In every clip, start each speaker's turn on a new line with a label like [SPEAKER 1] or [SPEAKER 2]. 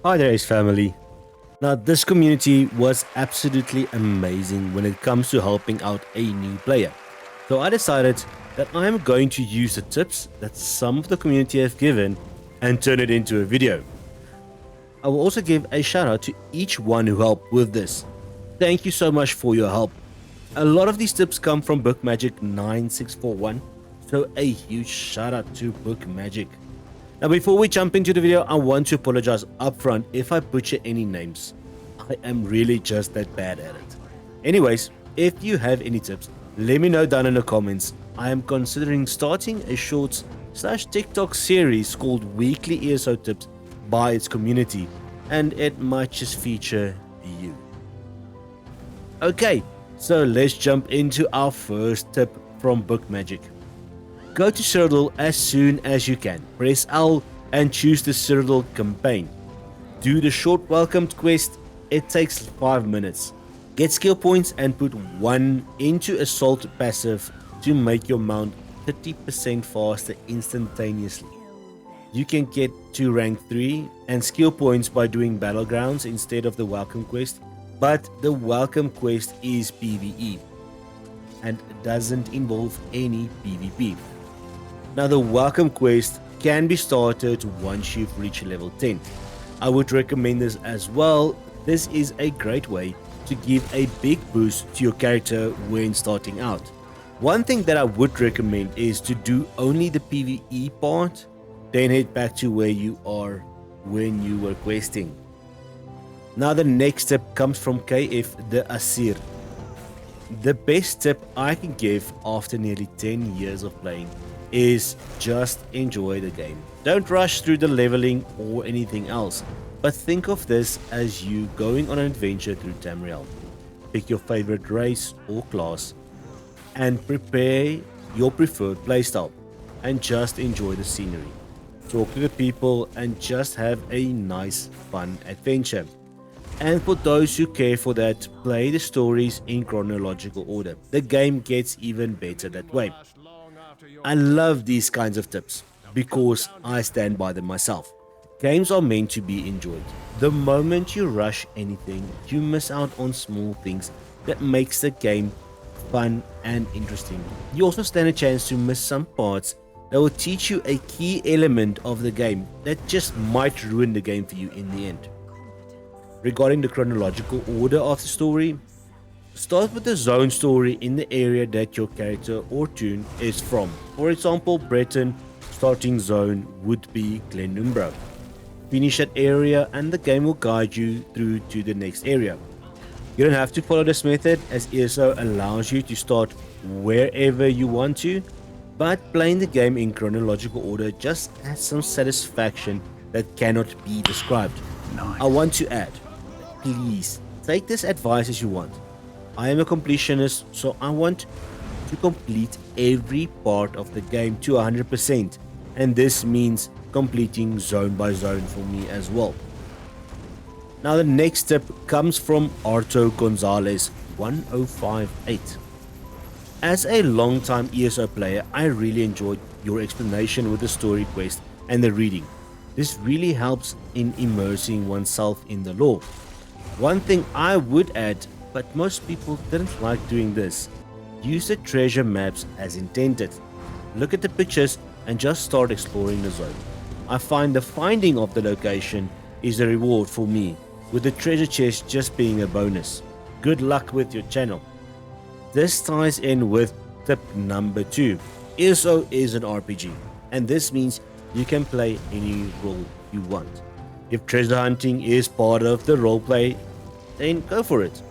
[SPEAKER 1] Hi there, Ace family. Now, this community was absolutely amazing when it comes to helping out a new player. So I decided that I am going to use the tips that some of the community have given and turn it into a video. I will also give a shout out to each one who helped with this. Thank you so much for your help. A lot of these tips come from Book Magic 9641, so a huge shout out to Book Magic. Now, before we jump into the video, I want to apologize upfront if I butcher any names. I am really just that bad at it. Anyways, if you have any tips, let me know down in the comments. I am considering starting a shorts slash TikTok series called Weekly ESO Tips by its community, and it might just feature you. Okay, so let's jump into our first tip from Book Magic. Go to Cyrodiil as soon as you can. Press L and choose the Cyrodiil campaign. Do the short welcomed quest. It takes 5 minutes. Get skill points and put 1 into assault passive to make your mount 30% faster instantaneously. You can get to rank 3 and skill points by doing battlegrounds instead of the welcome quest, but the welcome quest is PvE and doesn't involve any PvP. Now, the welcome quest can be started once you've reached level 10. I would recommend this as well. This is a great way to give a big boost to your character when starting out. One thing that I would recommend is to do only the PvE part, then head back to where you are when you were questing. Now, the next tip comes from KF the Asir. The best tip I can give after nearly 10 years of playing is just enjoy the game. Don't rush through the leveling or anything else, but think of this as you going on an adventure through Tamriel. Pick your favorite race or class and prepare your preferred playstyle and just enjoy the scenery. Talk to the people and just have a nice fun adventure. And for those who care for that, play the stories in chronological order. The game gets even better that way. I love these kinds of tips because I stand by them myself. Games are meant to be enjoyed. The moment you rush anything, you miss out on small things that makes the game fun and interesting. You also stand a chance to miss some parts that will teach you a key element of the game that just might ruin the game for you in the end. Regarding the chronological order of the story, start with the zone story in the area that your character or tune is from. For example, Breton starting zone would be Glenumbra. Finish that area and the game will guide you through to the next area. You don't have to follow this method as ESO allows you to start wherever you want to, but playing the game in chronological order just adds some satisfaction that cannot be described. Nice. I want to add, please take this advice as you want. I am a completionist, so I want to complete every part of the game to 100%, and this means completing zone by zone for me as well. Now, the next tip comes from Arto Gonzalez 1058. As a long-time ESO player, I really enjoyed your explanation with the story quest and the reading. This really helps in immersing oneself in the lore. One thing I would add, but most people didn't like doing this, use the treasure maps as intended. Look at the pictures and just start exploring the zone. I find the finding of the location is a reward for me, with the treasure chest just being a bonus. Good luck with your channel. This ties in with tip number 2. ESO is an RPG, and this means you can play any role you want. If treasure hunting is part of the roleplay, then go for it.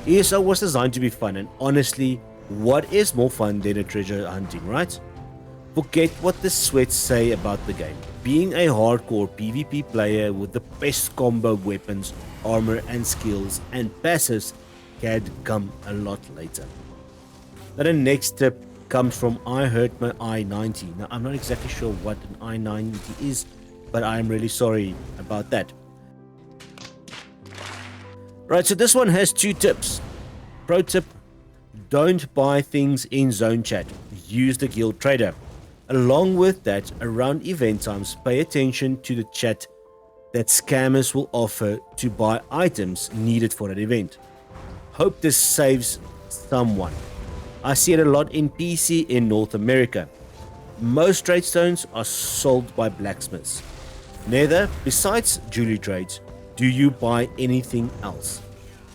[SPEAKER 1] ESO was designed to be fun, and honestly, what is more fun than a treasure hunting, right? Forget what the sweats say about the game. Being a hardcore PvP player with the best combo weapons, armor and skills and passives can come a lot later. Now, the next tip comes from I Hurt My I-90. Now, I'm not exactly sure what an I-90 is, but I'm really sorry about that. Right, so this one has 2 tips. Pro tip, don't buy things in zone chat. Use the guild trader. Along with that, around event times, pay attention to the chat that scammers will offer to buy items needed for that event. Hope this saves someone. I see it a lot in PC in North America. Most trade stones are sold by blacksmiths. Neither, besides jewelry trades, do you buy anything else.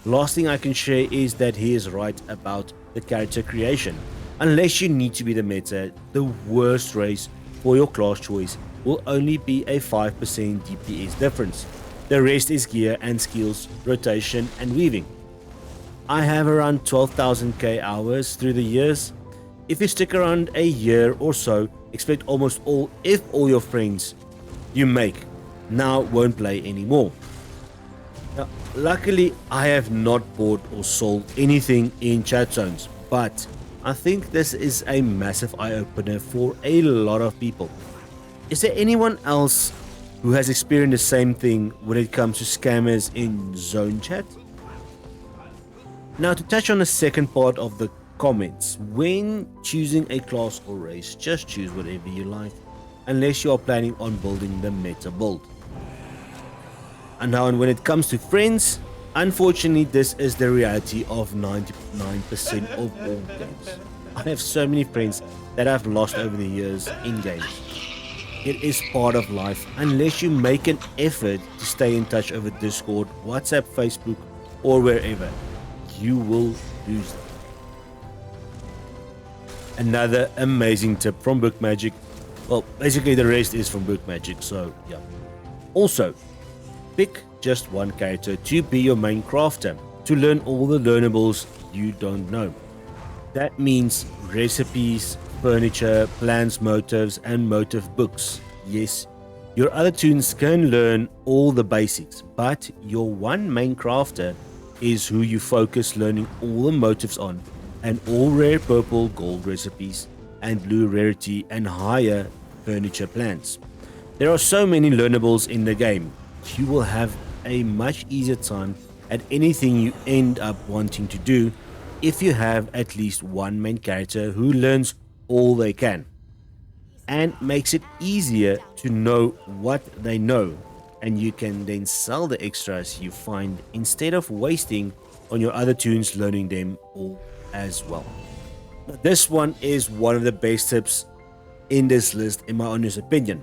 [SPEAKER 1] Last thing I can share is that he is right about the character creation. Unless you need to be the meta, the worst race for your class choice will only be a 5% DPS difference. The rest is gear and skills, rotation and weaving. I have around 12,000k hours through the years. If you stick around a year or so, expect almost all, if all your friends you make now won't play anymore. Now, luckily, I have not bought or sold anything in chat zones, but I think this is a massive eye-opener for a lot of people. Is there anyone else who has experienced the same thing when it comes to scammers in zone chat? Now, to touch on the second part of the comments, when choosing a class or race, just choose whatever you like, unless you are planning on building the meta build. And now, when it comes to friends, unfortunately, this is the reality of 99% of all games. I have so many friends that I've lost over the years in games. It is part of life. Unless you make an effort to stay in touch over Discord, WhatsApp, Facebook, or wherever, you will lose them. Another amazing tip from Book Magic. Well, basically the rest is from Book Magic, so yeah. Also, pick just one character to be your main crafter, to learn all the learnables you don't know. That means recipes, furniture, plans, motives, and motive books. Yes, your other toons can learn all the basics, but your one main crafter is who you focus learning all the motives on, and all rare purple gold recipes and blue rarity and higher furniture plans. There are so many learnables in the game. You will have a much easier time at anything you end up wanting to do if you have at least one main character who learns all they can and makes it easier to know what they know, and you can then sell the extras you find instead of wasting on your other toons learning them all as well. Now, this one is one of the best tips in this list in my honest opinion.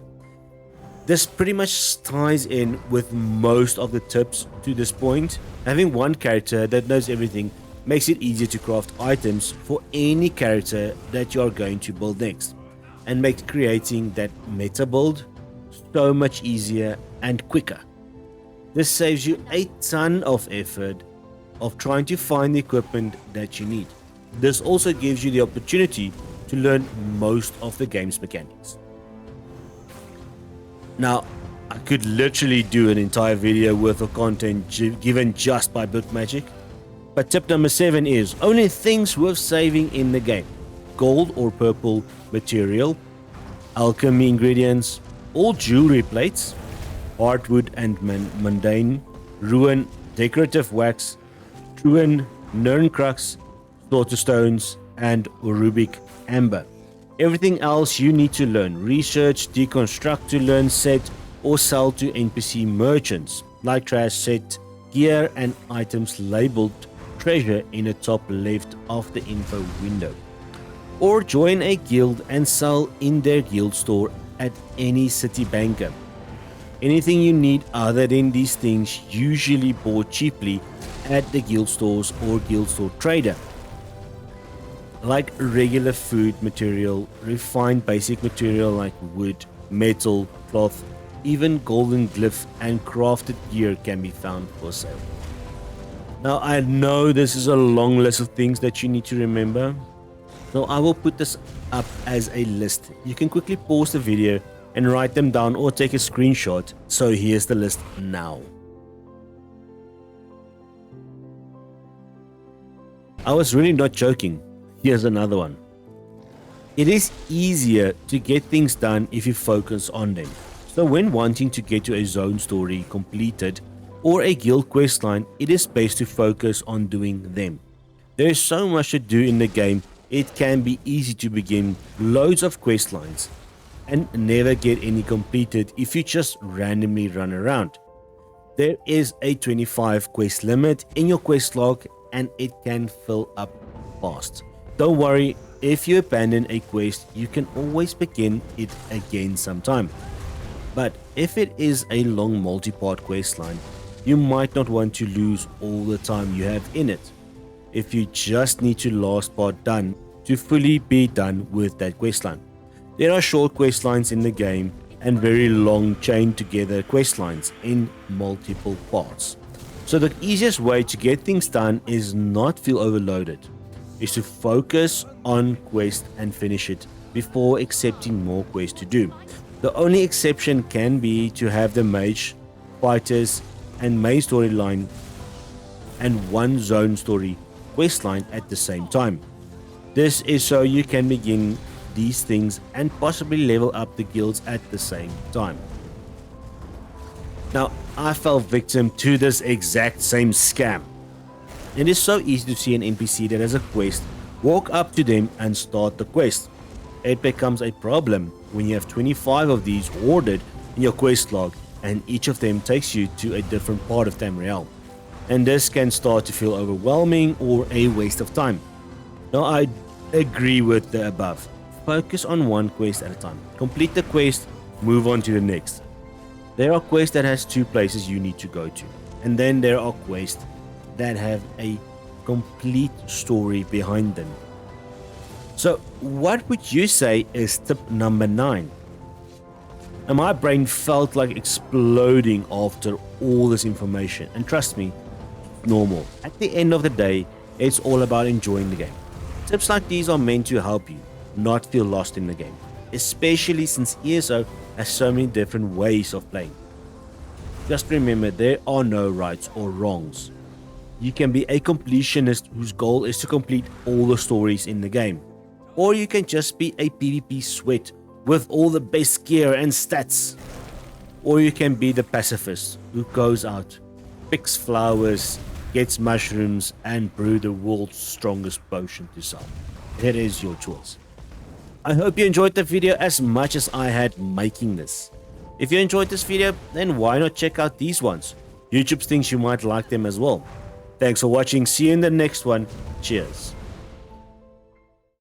[SPEAKER 1] This pretty much ties in with most of the tips to this point. Having one character that knows everything makes it easier to craft items for any character that you are going to build next, and makes creating that meta build so much easier and quicker. This saves you a ton of effort of trying to find the equipment that you need. This also gives you the opportunity to learn most of the game's mechanics. Now, I could literally do an entire video worth of content given just by Book Magic, but tip number 7 is only things worth saving in the game: gold or purple material, alchemy ingredients, all jewelry plates, hardwood and mundane, ruin, decorative wax, truan, nerncrux, slaughter stones, and rubic amber. Everything else you need to learn, research, deconstruct to learn, set, or sell to NPC merchants, like trash, set, gear, and items labeled treasure in the top left of the info window. Or join a guild and sell in their guild store at any city banker. Anything you need other than these things usually bought cheaply at the guild stores or guild store trader, like regular food material, refined basic material like wood, metal, cloth, even golden glyph and crafted gear can be found for sale. Now, I know this is a long list of things that you need to remember, so I will put this up as a list. You can quickly pause the video and write them down or take a screenshot. So here's the list now. I was really not joking. Here's another one. It is easier to get things done if you focus on them. So when wanting to get to a zone story completed or a guild questline, it is best to focus on doing them. There is so much to do in the game, it can be easy to begin loads of questlines and never get any completed if you just randomly run around. There is a 25 quest limit in your quest log and it can fill up fast. Don't worry, if you abandon a quest, you can always begin it again sometime. But if it is a long multi-part questline, you might not want to lose all the time you have in it. If you just need to last part done to fully be done with that questline. There are short questlines in the game and very long chained together questlines in multiple parts. So the easiest way to get things done is not feel overloaded, is to focus on quest and finish it before accepting more quests to do. The only exception can be to have the mage, fighters and main storyline and one zone story questline at the same time. This is so you can begin these things and possibly level up the guilds at the same time. Now, I fell victim to this exact same scam. It is so easy to see an NPC that has a quest, walk up to them and start the quest. It becomes a problem when you have 25 of these ordered in your quest log and each of them takes you to a different part of Tamriel. And this can start to feel overwhelming or a waste of time. Now, I agree with the above. Focus on one quest at a time. Complete the quest, move on to the next. There are quests that has 2 places you need to go to. And then there are quests that have a complete story behind them. So what would you say is tip number 9? And my brain felt like exploding after all this information. And trust me, normal. At the end of the day, it's all about enjoying the game. Tips like these are meant to help you not feel lost in the game, especially since ESO has so many different ways of playing. Just remember, there are no rights or wrongs. You can be a completionist whose goal is to complete all the stories in the game. Or you can just be a PvP sweat with all the best gear and stats. Or you can be the pacifist who goes out, picks flowers, gets mushrooms and brew the world's strongest potion to sell. It is your choice. I hope you enjoyed the video as much as I had making this. If you enjoyed this video, then why not check out these ones? YouTube thinks you might like them as well. Thanks for watching. See you in the next one. Cheers.